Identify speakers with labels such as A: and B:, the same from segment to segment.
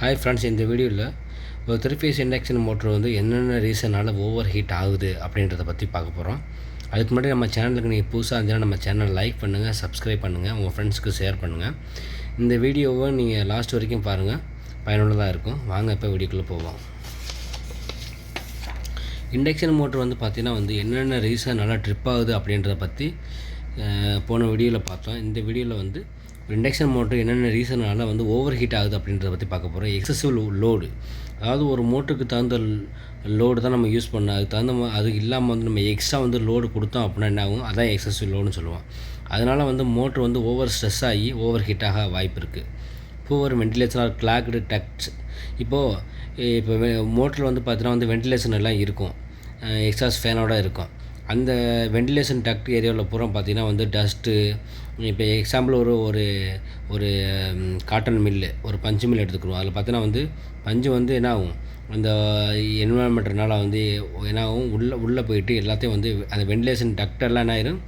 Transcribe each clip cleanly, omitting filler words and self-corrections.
A: Hi friends, இந்த வீடியோவில் ஒரு 3 ஃபேஸ் இண்டக்ஷன் மோட்ரு வந்து என்னென்ன ரீசனால் ஓவர் ஹீட் ஆகுது அப்படின்றத பற்றி பார்க்க போகிறோம். அதுக்கு முன்னாடி நம்ம சேனலுக்கு நீங்கள் புதுசாக இருந்தீங்கன்னா நம்ம சேனலை லைக் பண்ணுங்கள், சப்ஸ்கிரைப் பண்ணுங்கள், உங்கள் ஃப்ரெண்ட்ஸ்க்கு ஷேர் பண்ணுங்கள். இந்த வீடியோவை நீங்கள் லாஸ்ட் வரைக்கும் பாருங்கள், பயனுள்ளதாக இருக்கும். வாங்க இப்போ வீடியோக்குள்ளே போவோம். இண்டக்ஷன் மோட்ரு வந்து பார்த்திங்கன்னா வந்து என்னென்ன ரீசனால் ட்ரிப் ஆகுது அப்படின்றத பற்றி போன வீடியோவில் பார்த்தோம். இந்த வீடியோவில் வந்து இண்டக்ஷன் மோட்ரு என்னென்ன ரீசனால் வந்து ஓவர் ஹீட் ஆகுது அப்படின்றத பற்றி பார்க்க போகிறோம். எக்ஸசிவ் லோடு, அதாவது ஒரு மோட்டருக்கு தகுந்த லோடு தான் நம்ம யூஸ் பண்ணோம். அதுக்கு தகுந்த அது இல்லாமல் வந்து நம்ம எக்ஸ்ட்ரா வந்து லோடு கொடுத்தோம் அப்படின்னா என்ன ஆகும், அதான் எக்ஸசிவ் லோடுன்னு சொல்லுவோம். அதனால் வந்து மோட்ரு வந்து ஓவர் ஸ்ட்ரெஸ் ஆகி ஓவர் ஹீட்டாக வாய்ப்பு இருக்குது. Poor ventilation or clogged ducts. இப்போ மோட்டரில் வந்து பார்த்தீங்கன்னா வந்து வென்டிலேஷன் எல்லாம் இருக்கும், எக்ஸாஸ்ட் ஃபேனோடு இருக்கும். அந்த வென்டிலேஷன் டக்ட் ஏரியாவில் பூரா பார்த்திங்கன்னா வந்து டஸ்ட்டு. இப்போ எக்ஸாம்பிள் ஒரு ஒரு காட்டன் மில்லு, ஒரு பஞ்சு மில் எடுத்துக்கிறோம். அதில் பார்த்தீங்கன்னா வந்து பஞ்சு வந்து என்ன ஆகும், அந்த என்வரான்மெண்ட்னால வந்து என்ன ஆகும், உள்ளே போயிட்டு எல்லாத்தையும் வந்து அந்த வென்டிலேஷன் டக்டெல்லாம் என்ன ஆயிரும்,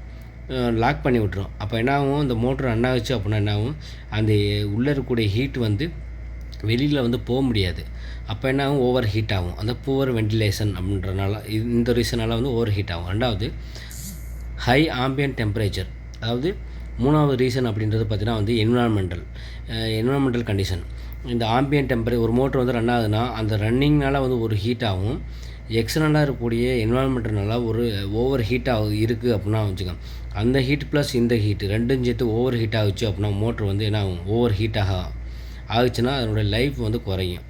A: லாக் பண்ணி விட்டுரும். அப்போ என்ன ஆகும், இந்த மோட்ரு ரன் ஆகுச்சு அப்படின்னா என்ன ஆகும், அந்த உள்ளே இருக்கக்கூடிய ஹீட் வந்து வெளியில் வந்து போக முடியாது. அப்போ என்ன ஆகும், ஓவர் ஹீட் ஆகும். அந்த புவர் வென்டிலேஷன் அப்படின்றனால இந்த ரீசனால் வந்து ஓவர் ஹீட் ஆகும். ரெண்டாவது ஹை ஆம்பியன்ட் டெம்பரேச்சர். அதாவது மூணாவது ரீசன் அப்படின்றது பார்த்திங்கன்னா வந்து என்விரான்மெண்டல் கண்டிஷன். இந்த ஆம்பியன்ட் ஒரு மோட்ரு வந்து ரன் ஆகுதுன்னா அந்த ரன்னிங்னால் வந்து ஒரு ஹீட் ஆகும். எக்ஸ்டர்னலாக இருக்கக்கூடிய என்விரான்மெண்ட்னால ஒரு ஓவர் ஹீட் இருக்குது அப்படின்னா வச்சுக்கோங்க. அந்த ஹீட் ப்ளஸ் இந்த ஹீட்டு ரெண்டும் சேர்த்து ஓவர் ஹீட் ஆகுச்சு அப்படின்னா மோட்ரு வந்து என்ன ஆகும், ஓவர் ஹீட்டாக ஆகுச்சுன்னா அதனுடைய லைஃப் வந்து குறையும்.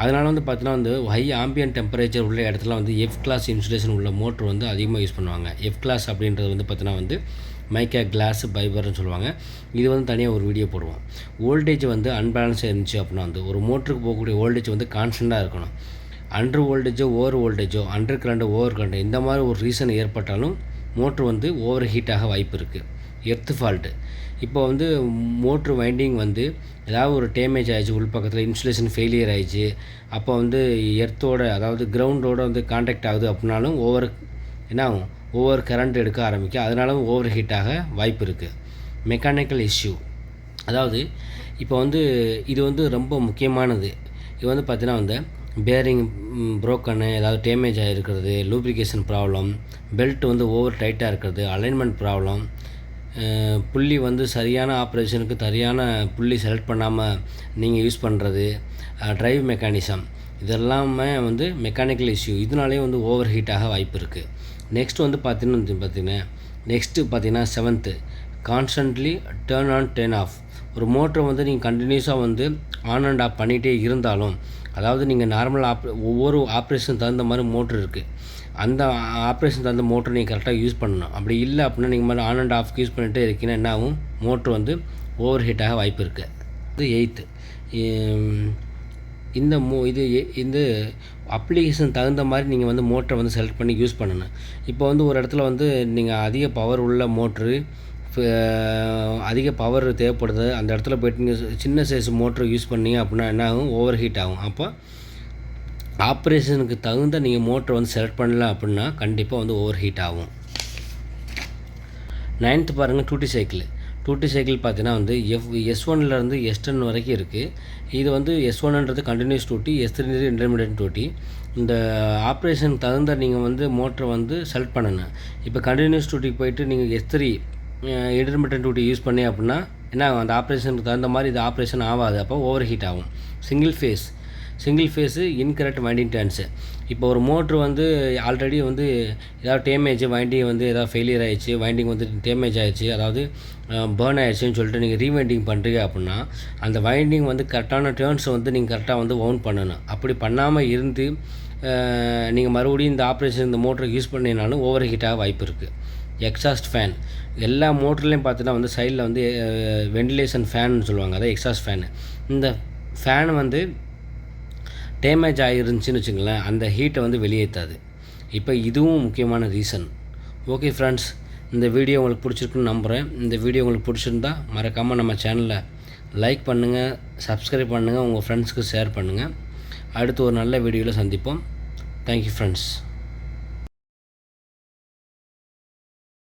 A: அதனால் வந்து பார்த்தீங்கன்னா வந்து ஹை ஆம்பியன்ட் டெம்பரேச்சர் உள்ள இடத்துல வந்து எஃப் கிளாஸ் இன்சுலேஷன் உள்ள மோட்ரு வந்து அதிகமாக யூஸ் பண்ணுவாங்க. எஃப் கிளாஸ் அப்படின்றது வந்து பார்த்தீங்கன்னா வந்து மைக்கா கிளாஸ் ஃபைபர்னு சொல்லுவாங்க. இது வந்து தனியாக ஒரு வீடியோ போடுவோம். வோல்டேஜ் வந்து அன்பேலன்ஸாக இருந்துச்சு அப்படின்னா வந்து ஒரு மோட்டருக்கு போகக்கூடிய வோல்டேஜ் வந்து கான்ஸ்டண்ட்டாக இருக்கணும். அண்டர் வோல்டேஜோ அண்டர் கரண்ட்டு ஓவர் கரண்ட்டு இந்த மாதிரி ஒரு ரீசன் ஏற்பட்டாலும் மோட்ரு வந்து ஓவர் ஹீட்டாக வாய்ப்பு இருக்குது. Earth fault. இப்போ வந்து மோட்ரு வைண்டிங் வந்து ஏதாவது ஒரு டேமேஜ் ஆகிடுச்சு, உள்பக்கத்தில் இன்சுலேஷன் ஃபெயிலியர் ஆகிடுச்சு, அப்போ வந்து எர்த்தோட அதாவது கிரவுண்டோடு வந்து கான்டாக்ட் ஆகுது அப்படின்னாலும் என்ன ஆகும், ஓவர் கரண்ட் எடுக்க ஆரம்பிக்கும். அதனாலும் ஓவர் ஹீட்டாக வாய்ப்பு இருக்குது. மெக்கானிக்கல் இஷ்யூ, அதாவது இப்போ வந்து இது வந்து ரொம்ப முக்கியமானது. இது வந்து பார்த்திங்கன்னா வந்து பேரிங் ப்ரோக்கனு, ஏதாவது டேமேஜ் ஆகிருக்கிறது, லூப்ரிகேஷன் ப்ராப்ளம், பெல்ட் வந்து ஓவர் டைட்டாக இருக்கிறது, அலைன்மெண்ட் ப்ராப்ளம், புள்ளி வந்து சரியான ஆப்ரேஷனுக்கு சரியான புள்ளி செலக்ட் பண்ணாமல் நீங்கள் யூஸ் பண்ணுறது, ட்ரைவ் மெக்கானிசம், இதெல்லாமே வந்து மெக்கானிக்கல் இஷ்யூ. இதனாலே வந்து ஓவர் ஹீட்டாக வாய்ப்பு இருக்குது. நெக்ஸ்ட் வந்து பார்த்தீங்கன்னா 7th constantly turn on turn of. ஒரு மோட்டரை வந்து நீங்கள் கண்டினியூஸாக வந்து ஆன் அண்ட் ஆஃப் பண்ணிகிட்டே இருந்தாலும், அதாவது நீங்கள் நார்மல் ஒவ்வொரு ஆப்ரேஷன் தகுந்த மாதிரி மோட்ரு இருக்குது. அந்த ஆப்ரேஷன் தகுந்த மோட்ரு நீங்கள் கரெக்டாக யூஸ் பண்ணணும். அப்படி இல்லை அப்படின்னா நீங்கள் மாதிரி ஆன் அண்ட் ஆஃப் யூஸ் பண்ணிகிட்டே இருக்கீங்கன்னா என்ன ஆகும், மோட்ரு வந்து ஓவர் ஹீட்டாக வாய்ப்பு இருக்குது. இது 8th இந்த அப்ளிகேஷன் தகுந்த மாதிரி நீங்கள் வந்து மோட்டரை வந்து செலக்ட் பண்ணி யூஸ் பண்ணணும். இப்போ வந்து ஒரு இடத்துல வந்து நீங்கள் அதிக பவர் உள்ள மோட்ரு, அதிக பவர் தேவைப்படுது, அந்த இடத்துல போய்ட்டு நீங்கள் சின்ன சைஸ் மோட்ரு யூஸ் பண்ணீங்க அப்படின்னா என்ன ஆகும், ஓவர் ஹீட் ஆகும். அப்போ ஆப்ரேஷனுக்கு தகுந்த நீங்கள் மோட்ரு வந்து செலக்ட் பண்ணல அப்படின்னா கண்டிப்பாக வந்து ஓவர் ஹீட் ஆகும். 9th பாருங்கள், டூட்டி சைக்கிள் பார்த்தீங்கன்னா வந்து S1லேருந்து S10 வரைக்கும் இருக்குது. இது வந்து S1ன்றது continuous duty, S3 intermediate duty. இந்த ஆப்ரேஷன் தகுந்த நீங்கள் வந்து மோட்டரை வந்து செலக்ட் பண்ணணும். இப்போ கண்டினியூஸ் டூட்டிக்கு போயிட்டு நீங்கள் S3 இன்டர்மீடியட் டூட்டி யூஸ் பண்ணி அப்படின்னா என்ன ஆகும், அந்த ஆப்ரேஷனுக்கு தகுந்த மாதிரி இது ஆப்ரேஷன் ஆகாது, அப்போ ஓவர் ஹீட் ஆகும். Single phase incorrect winding turns. இப்போ ஒரு மோட்ரு வந்து ஆல்ரெடி வந்து ஏதாவது டேமேஜ், வைண்டிங் வந்து ஏதாவது ஃபெயிலியர் ஆகிடுச்சு, வைண்டிங் வந்து டேமேஜ் ஆகிடுச்சு, அதாவது பேர்ன் ஆகிடுச்சின்னு சொல்லிட்டு நீங்கள் ரீவைண்டிங் பண்ணுறீங்க அப்படின்னா அந்த வைண்டிங் வந்து கரெக்டான டேர்ன்ஸை வந்து நீங்கள் கரெக்டாக வந்து வவுண்ட் பண்ணணும். அப்படி பண்ணாமல் இருந்து நீங்கள் மறுபடியும் இந்த ஆப்ரேஷன் இந்த மோட்டரை யூஸ் பண்ணினாலும் ஓவர் ஹீட்டாக வாய்ப்பு இருக்குது. Exhaust fan. எல்லா மோட்டர்லேயும் பார்த்தீங்கன்னா வந்து சைடில் வந்து வென்டிலேஷன் ஃபேன்னு சொல்லுவாங்க, அதான் எக்ஸாஸ்ட் ஃபேனு. இந்த ஃபேன் வந்து டேமேஜ் ஆகிருந்துச்சின்னு வச்சுங்களேன், அந்த ஹீட்டை வந்து வெளியேற்றாது. இப்போ இதுவும் முக்கியமான ரீசன். ஓகே ஃப்ரெண்ட்ஸ், இந்த வீடியோ உங்களுக்கு பிடிச்சிருக்குன்னு நம்புகிறேன். இந்த வீடியோ உங்களுக்கு பிடிச்சிருந்தா மறக்காமல் நம்ம சேனலை லைக் பண்ணுங்கள், சப்ஸ்கிரைப் பண்ணுங்கள், உங்கள் ஃப்ரெண்ட்ஸ்க்கு ஷேர் பண்ணுங்கள். அடுத்து ஒரு நல்ல வீடியோவில் சந்திப்போம். Thank you friends.